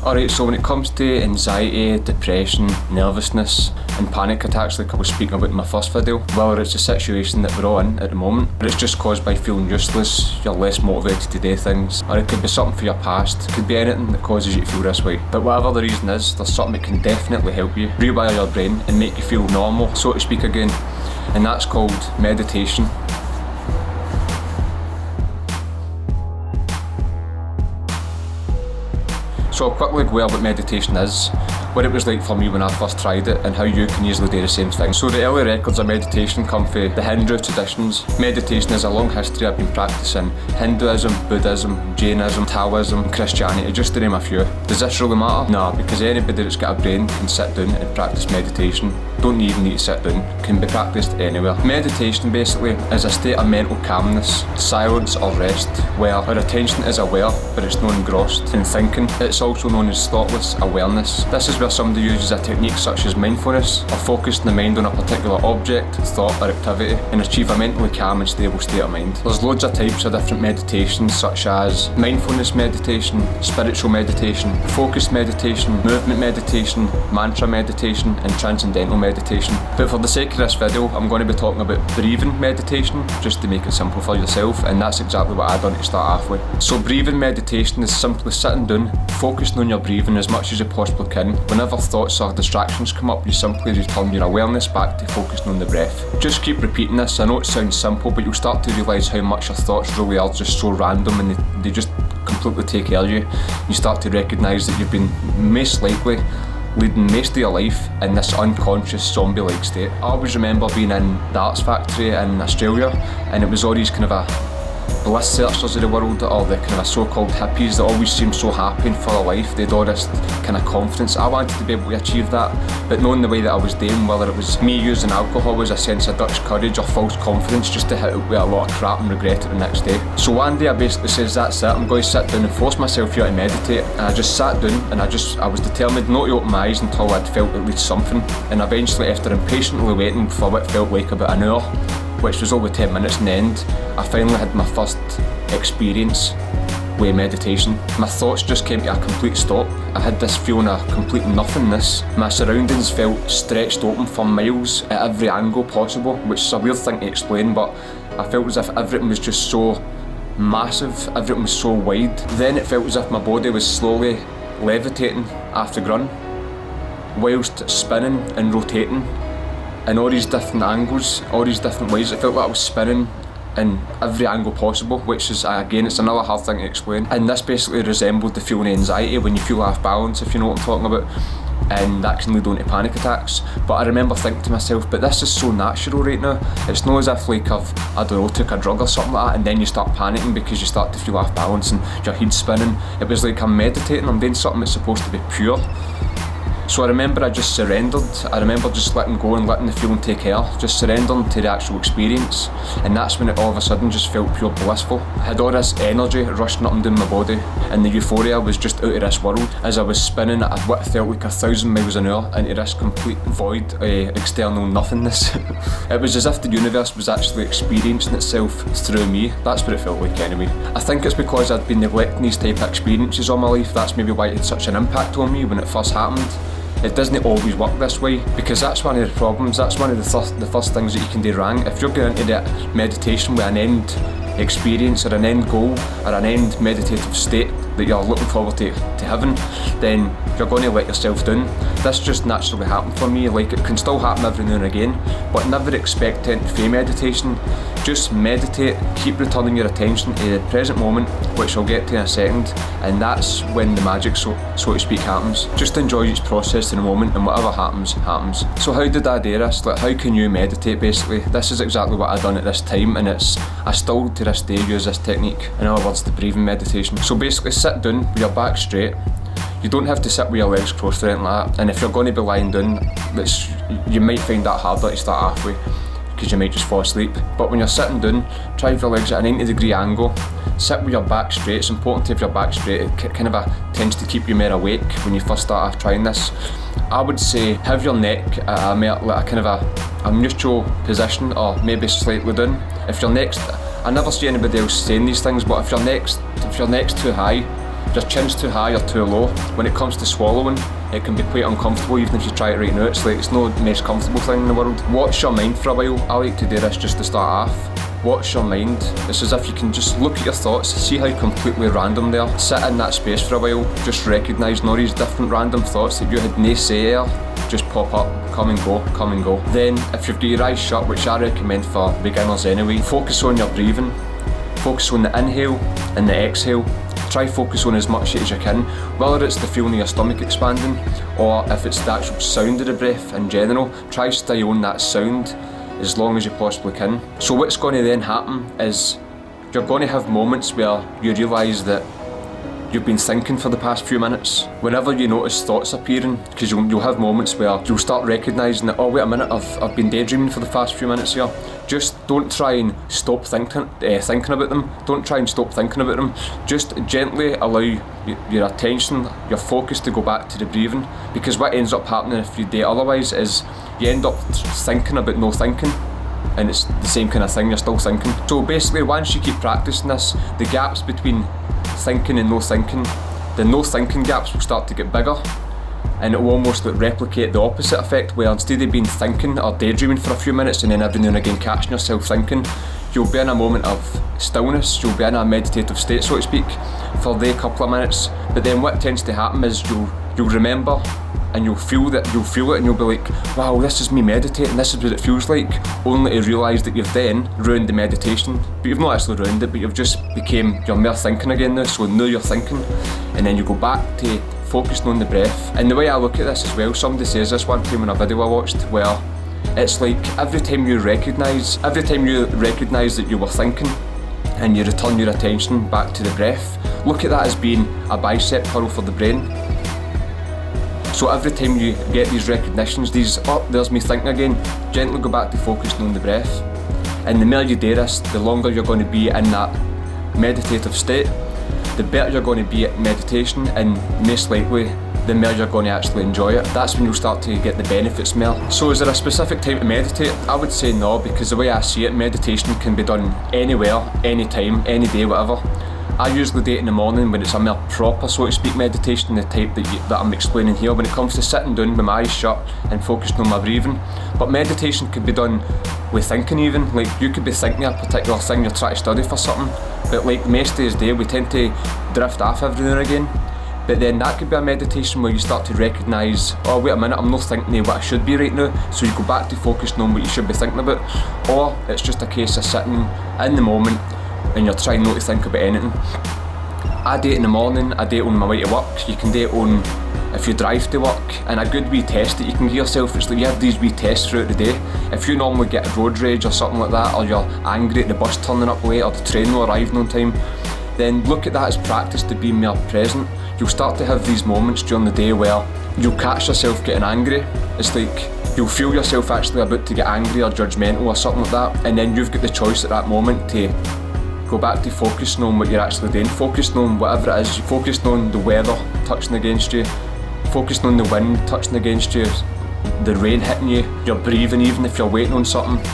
Alright, so when it comes to anxiety, depression, nervousness and panic attacks like I was speaking about in my first video, whether it's a situation that we're all in at the moment, or it's just caused by feeling useless, you're less motivated to do things, or it could be something for your past, it could be anything that causes you to feel this way. But whatever the reason is, there's something that can definitely help you rewire your brain and make you feel normal, so to speak again, and that's called meditation. So I'll quickly go over what meditation is, what it was like for me when I first tried it, and how you can easily do the same thing. So the early records of meditation come from the Hindu traditions. Meditation has a long history. I've been practicing Hinduism, Buddhism, Jainism, Taoism, Christianity, just to name a few. Does this really matter? No, because anybody that's got a brain can sit down and practice meditation. Don't even need to sit down, can be practiced anywhere. Meditation basically is a state of mental calmness, silence or rest, where our attention is aware but it's not engrossed in thinking. It's also known as thoughtless awareness. This is where somebody uses a technique such as mindfulness, or focusing the mind on a particular object, thought or activity, and achieve a mentally calm and stable state of mind. There's loads of types of different meditations such as mindfulness meditation, spiritual meditation, focused meditation, movement meditation, mantra meditation and transcendental meditation. But for the sake of this video, I'm going to be talking about breathing meditation, just to make it simple for yourself, and that's exactly what I done to start off with. So breathing meditation is simply sitting down, focusing on your breathing as much as you possibly can. Whenever thoughts or distractions come up, you simply return your awareness back to focusing on the breath. Just keep repeating this. I know it sounds simple, but you'll start to realise how much your thoughts really are just so random, and they just completely take care of you. You start to recognise that you've been most likely leading most of your life in this unconscious zombie-like state. I always remember being in the arts factory in Australia, and it was all these kind of a bliss searchers of the world, or the kind of so-called hippies that always seemed so happy and full of life. They'd all this kind of confidence. I wanted to be able to achieve that, but not in the way that I was doing, whether it was me using alcohol as a sense of Dutch courage or false confidence just to hit it with a lot of crap and regret it the next day. So one day I basically says, that's it, I'm going to sit down and force myself here to meditate. And I just sat down and I was determined not to open my eyes until I'd felt at least something. And eventually, after impatiently waiting for what felt like about an hour, which was over 10 minutes in the end, I finally had my first experience with meditation. My thoughts just came to a complete stop. I had this feeling of complete nothingness. My surroundings felt stretched open for miles at every angle possible, which is a weird thing to explain, but I felt as if everything was just so massive, everything was so wide. Then it felt as if my body was slowly levitating off the ground, whilst spinning and rotating in all these different angles, all these different ways. It felt like I was spinning in every angle possible, which is, again, it's another hard thing to explain. And this basically resembled the feeling of anxiety when you feel off balance, if you know what I'm talking about. And that can lead on to panic attacks. But I remember thinking to myself, but this is so natural right now. It's not as if like I don't know, took a drug or something like that, and then you start panicking because you start to feel off balance and your head's spinning. It was like I'm meditating, I'm doing something that's supposed to be pure. So I remember I just surrendered. I remember just letting go and letting the feeling take air, just surrendering to the actual experience. And that's when it all of a sudden just felt pure blissful. I had all this energy rushing up and down my body, and the euphoria was just out of this world as I was spinning at what felt like 1,000 miles an hour into this complete void of external nothingness. It was as if the universe was actually experiencing itself through me. That's what it felt like anyway. I think it's because I'd been neglecting these type of experiences all my life. That's maybe why it had such an impact on me when it first happened. It doesn't always work this way, because that's one of the problems, that's one of the first things that you can do wrong. If you're going into that meditation with an end experience or an end goal or an end meditative state that you're looking forward to having, then you're going to let yourself down. This just naturally happened for me. Like, it can still happen every now and again, but never expect it for meditation. Just meditate, keep returning your attention to the present moment, which I'll get to in a second, and that's when the magic, so to speak, happens. Just enjoy each process in the moment, and whatever happens, happens. So how did I do this? Like, how can you meditate basically? This is exactly what I done at this time, and I still to this day use this technique. In other words, the breathing meditation. So basically, sit down with your back straight. You don't have to sit with your legs crossed or anything like that, and if you're going to be lying down, you might find that harder to start off with, because you might just fall asleep. But when you're sitting down, try with your legs at a 90-degree angle. Sit with your back straight. It's important to have your back straight. It kind of tends to keep you more awake when you first start off trying this. I would say have your neck at a neutral position, or maybe slightly down. If your neck's, I never see anybody else saying these things, but if your neck's too high, your chin's too high or too low. When it comes to swallowing, it can be quite uncomfortable even if you try it right now. It's no the most comfortable thing in the world. Watch your mind for a while. I like to do this just to start off. Watch your mind. It's as if you can just look at your thoughts, see how completely random they are. Sit in that space for a while, just recognise all these different random thoughts that you had no say there, just pop up, come and go, come and go. Then, if you've got your eyes shut, which I recommend for beginners anyway, focus on your breathing. Focus on the inhale and the exhale. Try focus on as much as you can, whether it's the feeling of your stomach expanding or if it's the actual sound of the breath in general. Try stay on that sound as long as you possibly can. So what's going to then happen is you're going to have moments where you realise that you've been thinking for the past few minutes. Whenever you notice thoughts appearing, because you'll have moments where you'll start recognising that, oh wait a minute, I've been daydreaming for the past few minutes here. Just don't try and stop thinking about them. Don't try and stop thinking about them. Just gently allow your attention, your focus to go back to the breathing, because what ends up happening if you do otherwise is you end up thinking about no thinking, and it's the same kind of thing, you're still thinking. So basically, once you keep practicing this, the gaps between thinking and no thinking, the no thinking gaps will start to get bigger, and it will almost replicate the opposite effect, where instead of being thinking or daydreaming for a few minutes and then every now and again catching yourself thinking, you'll be in a moment of stillness, you'll be in a meditative state, so to speak, for the couple of minutes. But then what tends to happen is you'll remember and you'll feel it and you'll be like, wow, this is me meditating, this is what it feels like, only to realise that you've then ruined the meditation. But you've not actually ruined it, but you've just you're mere thinking again now, so now you're thinking, and then you go back to focusing on the breath. And the way I look at this as well, somebody says this one time in a video I watched, where it's like every time you recognise that you were thinking and you return your attention back to the breath, look at that as being a bicep curl for the brain. So every time you get these recognitions, there's me thinking again, gently go back to focusing on the breath. And the more you do this, the longer you're going to be in that meditative state, the better you're going to be at meditation, and most likely the more you're going to actually enjoy it. That's when you'll start to get the benefits more. So is there a specific time to meditate? I would say no, because the way I see it, meditation can be done anywhere, anytime, any day, whatever. I usually do it in the morning when it's a more proper, so to speak, meditation, the type that I'm explaining here, when it comes to sitting down with my eyes shut and focusing on my breathing. But meditation can be done with thinking even, like you could be thinking a particular thing you're trying to study for something, but like most days day, we tend to drift off every now and again. But then that could be a meditation where you start to recognise, oh wait a minute, I'm not thinking of what I should be right now, so you go back to focusing on what you should be thinking about. Or it's just a case of sitting in the moment and you're trying not to think about anything. I do it in the morning, I do it on my way to work, you can do it on if you drive to work, and a good wee test that you can give yourself, it's like you have these wee tests throughout the day. If you normally get road rage or something like that, or you're angry at the bus turning up late or the train not arriving on time, then look at that as practice to be more present. You'll start to have these moments during the day where you'll catch yourself getting angry. It's like you'll feel yourself actually about to get angry or judgmental or something like that, and then you've got the choice at that moment to go back to focusing on what you're actually doing, focusing on whatever it is, focusing on the weather touching against you, focusing on the wind touching against you, the rain hitting you, your breathing, even if you're waiting on something.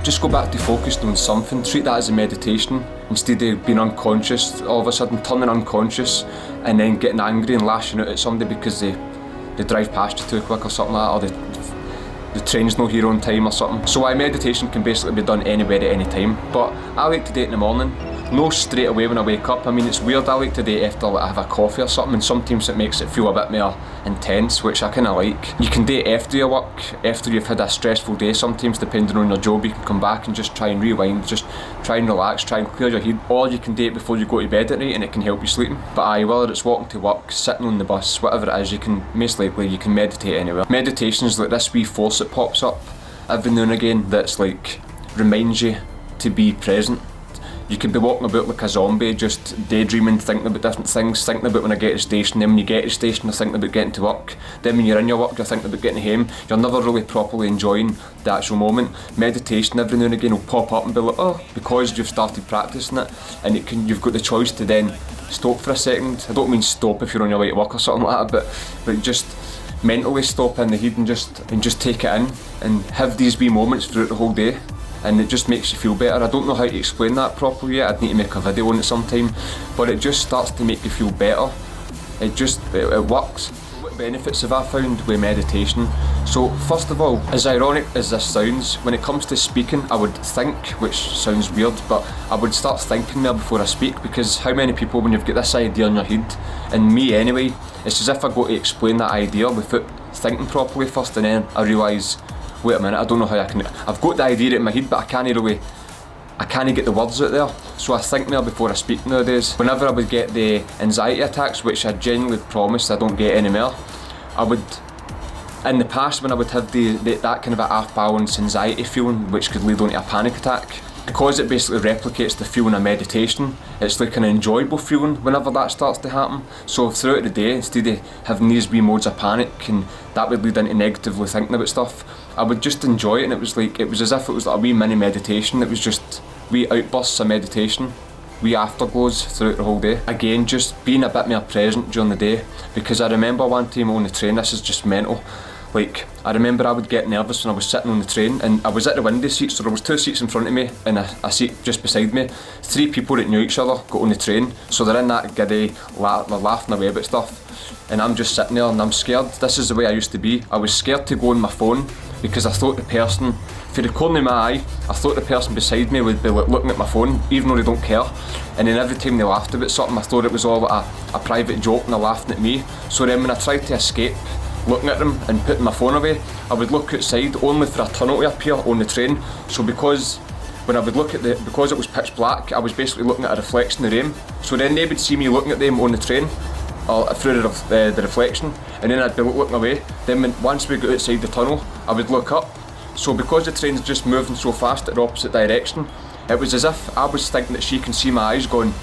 Just go back to focusing on something, treat that as a meditation, instead of being unconscious, all of a sudden turning unconscious and then getting angry and lashing out at somebody because they drive past you too quick or something like that, or the train's not here on time or something. So meditation can basically be done anywhere at any time, but I like to do it in the morning, no straight away when I wake up. I mean, it's weird, I like to do it after I have a coffee or something, and sometimes it makes it feel a bit more intense, which I kind of like. You can do it after your work, after you've had a stressful day sometimes, depending on your job. You can come back and just try and rewind, just try and relax, try and clear your head, or you can do it before you go to bed at night and it can help you sleeping. But whether it's walking to work, sitting on the bus, whatever it is, you can meditate anywhere. Meditation's like this wee force that pops up every now and again that's like reminds you to be present. You could be walking about like a zombie, just daydreaming, thinking about different things, thinking about when I get to the station, then when you get to the station you're thinking about getting to work, then when you're in your work you're thinking about getting home. You're never really properly enjoying the actual moment. Meditation every now and again will pop up and be like, oh, because you've started practicing it, and you've got the choice to then stop for a second. I don't mean stop if you're on your way to work or something like that, but just mentally stop in the head and just take it in and have these wee moments throughout the whole day. and it just makes you feel better. I don't know how to explain that properly yet. I'd need to make a video on it sometime, but it just starts to make you feel better. It works. What benefits have I found with meditation? So first of all, as ironic as this sounds, when it comes to speaking, I would think, which sounds weird, but I would start thinking there before I speak, because how many people, when you've got this idea in your head, and me anyway, it's as if I go to explain that idea without thinking properly first, and then I realise, wait a minute, I don't know how I've got the idea in my head, but I can't get the words out there. So I think there before I speak nowadays. Whenever I would get the anxiety attacks, which I genuinely promise I don't get anymore, in the past when I would have that kind of a half-balanced anxiety feeling, which could lead on to a panic attack, because it basically replicates the feeling of meditation, it's like an enjoyable feeling whenever that starts to happen. So throughout the day, instead of having these wee modes of panic and that would lead into negatively thinking about stuff, I would just enjoy it, and it was as if it was like a wee mini meditation. It was just wee outbursts of meditation, wee afterglows throughout the whole day. Again, just being a bit more present during the day, because I remember one time on the train, this is just mental, like I remember I would get nervous when I was sitting on the train, and I was at the window seat, so there was 2 seats in front of me and a seat just beside me. 3 people that knew each other got on the train, so they're in that giddy, they're laughing away about stuff, and I'm just sitting there and I'm scared. This is the way I used to be. I was scared to go on my phone, because I thought the person, for the corner of my eye, I thought the person beside me would be looking at my phone, even though they don't care. And then every time they laughed about something, I thought it was all like a private joke and they're laughing at me. So then when I tried to escape looking at them and putting my phone away, I would look outside only for a tunnel to appear on the train. So because when I would look at because it was pitch black, I was basically looking at a reflection of the rain. So then they would see me looking at them on the train, or through the reflection, and then I'd be looking away. Then once we got outside the tunnel, I would look up. So because the train's just moving so fast at the opposite direction, it was as if I was thinking that she can see my eyes going,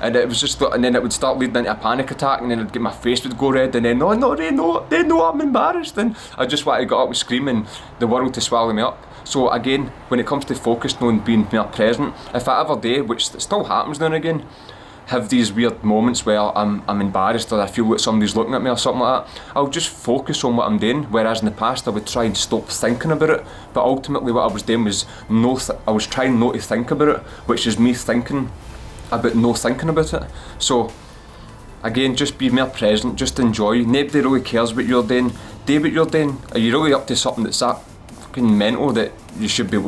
and it was just, and then it would start leading into a panic attack, and then my face would go red, and then they know I'm embarrassed, and I just wanted to get up and scream and the world to swallow me up. So again, when it comes to focusing on being more present, if I ever do, which still happens now and again, have these weird moments where I'm embarrassed or I feel like somebody's looking at me or something like that, I'll just focus on what I'm doing, whereas in the past I would try and stop thinking about it, but ultimately what I was doing was I was trying not to think about it, which is me thinking about no thinking about it. So again, just be more present, just enjoy. Nobody really cares what you're doing. Do what you're doing. Are you really up to something that's that fucking mental that you should be,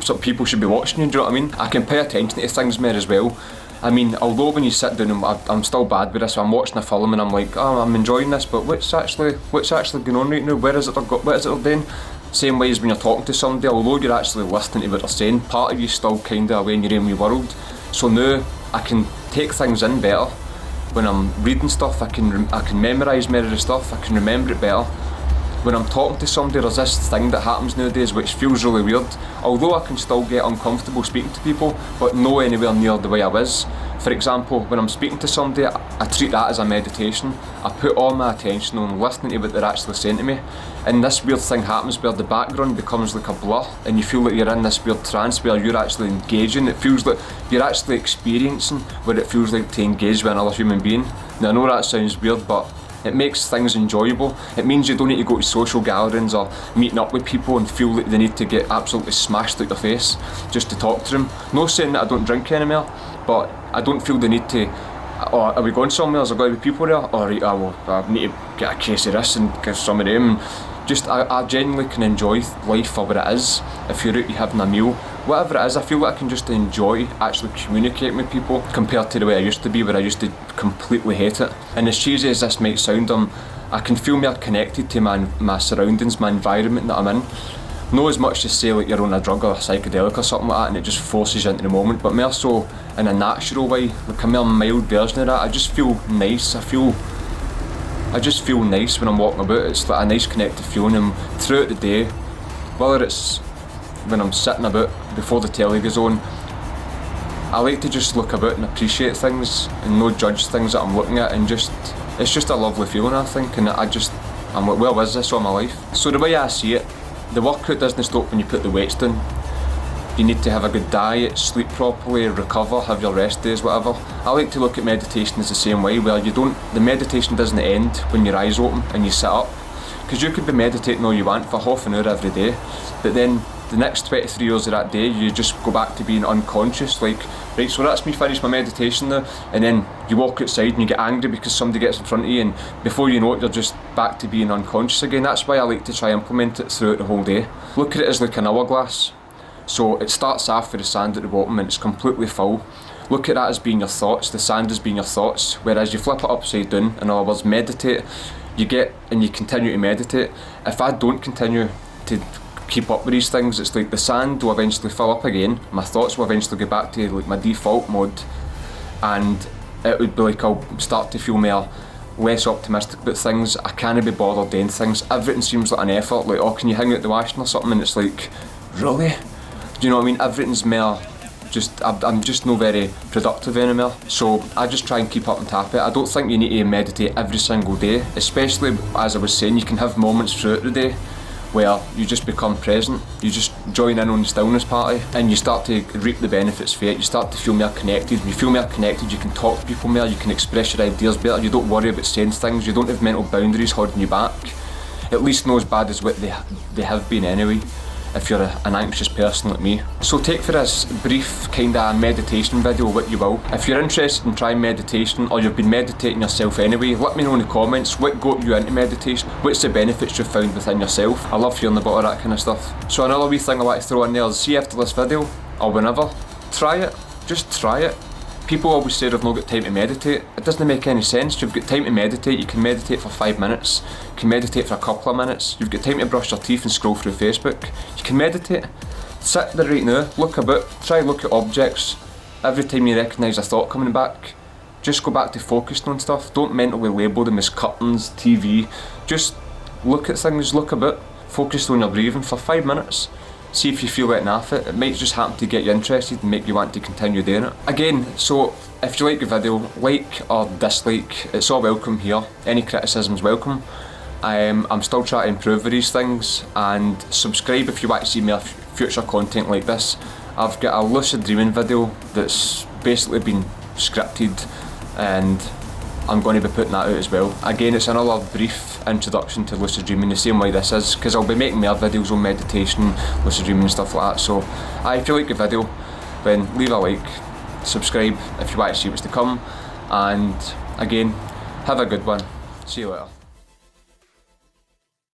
some people should be watching you, do you know what I mean? I can pay attention to things more as well. I mean, although when you sit down, and I'm still bad with this, so I'm watching a film and I'm like, oh, I'm enjoying this, but what's actually going on right now? What is it they're doing? Same way as when you're talking to somebody, although you're actually listening to what they're saying, part of you still kind of away in your own wee world. So now I can take things in better. When I'm reading stuff, I can memorise more of the stuff, I can remember it better. When I'm talking to somebody, there's this thing that happens nowadays which feels really weird. Although I can still get uncomfortable speaking to people, but no anywhere near the way I was. For example, when I'm speaking to somebody, I treat that as a meditation. I put all my attention on listening to what they're actually saying to me. And this weird thing happens where the background becomes like a blur, and you feel like you're in this weird trance where you're actually engaging. It feels like you're actually experiencing what it feels like to engage with another human being. Now I know that sounds weird, but it makes things enjoyable. It means you don't need to go to social gatherings or meeting up with people and feel like they need to get absolutely smashed out their face just to talk to them. No saying that I don't drink anymore, but I don't feel the need to, oh, are we going somewhere? Is there going to be people there? Or I need to get a case of this and get some of them. Just, I genuinely can enjoy life for what it is. If you're out having a meal, whatever it is, I feel like I can just enjoy actually communicating with people compared to the way I used to be, where I used to completely hate it. And as cheesy as this might sound, I can feel more connected to my surroundings, my environment that I'm in. Not as much to say like you're on a drug or a psychedelic or something like that and it just forces you into the moment, but more so in a natural way, like a more mild version of that. I just feel nice. I just feel nice when I'm walking about. It's like a nice connected feeling, and throughout the day, whether it's when I'm sitting about before the telly goes on, I like to just look about and appreciate things and not judge things that I'm looking at, and it's just a lovely feeling, I think, and I'm like, well, is this all my life? So the way I see it, the workout doesn't stop when you put the weights down. You need to have a good diet, sleep properly, recover, have your rest days, whatever. I like to look at meditation as the same way, where the meditation doesn't end when your eyes open and you sit up. Because you could be meditating all you want for half an hour every day, but then the next 23 years of that day, you just go back to being unconscious, like, right, so that's me finished my meditation now, and then you walk outside and you get angry because somebody gets in front of you, and before you know it, you're just back to being unconscious again. That's why I like to try and implement it throughout the whole day. Look at it as like an hourglass. So it starts off with the sand at the bottom and it's completely full. Look at that as being your thoughts, the sand as being your thoughts, whereas you flip it upside down, in other words, meditate, you get and you continue to meditate. If I don't continue to keep up with these things, it's like the sand will eventually fill up again, my thoughts will eventually go back to like my default mode, and it would be like I'll start to feel less optimistic about things. I can't be bothered doing things, everything seems like an effort, like, oh, can you hang out the washing or something, and it's like, really? Do you know what I mean? Everything's more just, I'm just not very productive anymore. So I just try and keep up on top of it. I don't think you need to meditate every single day, especially, as I was saying, you can have moments throughout the day where you just become present, you just join in on the stillness party, and you start to reap the benefits for it. You start to feel more connected. When you feel more connected, you can talk to people more, you can express your ideas better, you don't worry about saying things, you don't have mental boundaries holding you back, at least not as bad as what they have been anyway, if you're an anxious person like me. So take for this brief kind of meditation video what you will. If you're interested in trying meditation, or you've been meditating yourself anyway, let me know in the comments what got you into meditation, what's the benefits you've found within yourself. I love hearing about all that kind of stuff. So another wee thing I like to throw in there is, see after this video, or whenever, try it, just try it. People always say they've not got time to meditate. It doesn't make any sense. You've got time to meditate, you can meditate for 5 minutes, you can meditate for a couple of minutes, you've got time to brush your teeth and scroll through Facebook, you can meditate. Sit there right now, look about, try look at objects. Every time you recognise a thought coming back, just go back to focusing on stuff. Don't mentally label them as curtains, TV. Just look at things, look about, focus on your breathing for 5 minutes. See if you feel letting off it. It might just happen to get you interested and make you want to continue doing it. Again, so if you like the video, like or dislike, it's all welcome here. Any criticism's welcome. I'm still trying to improve with these things, and subscribe if you want to see more future content like this. I've got a lucid dreaming video that's basically been scripted, and I'm going to be putting that out as well. Again, it's another brief introduction to lucid dreaming, the same way this is, because I'll be making more videos on meditation, lucid dreaming and stuff like that. So if you like the video, then leave a like, subscribe if you want to see what's to come, and again, have a good one. See you later.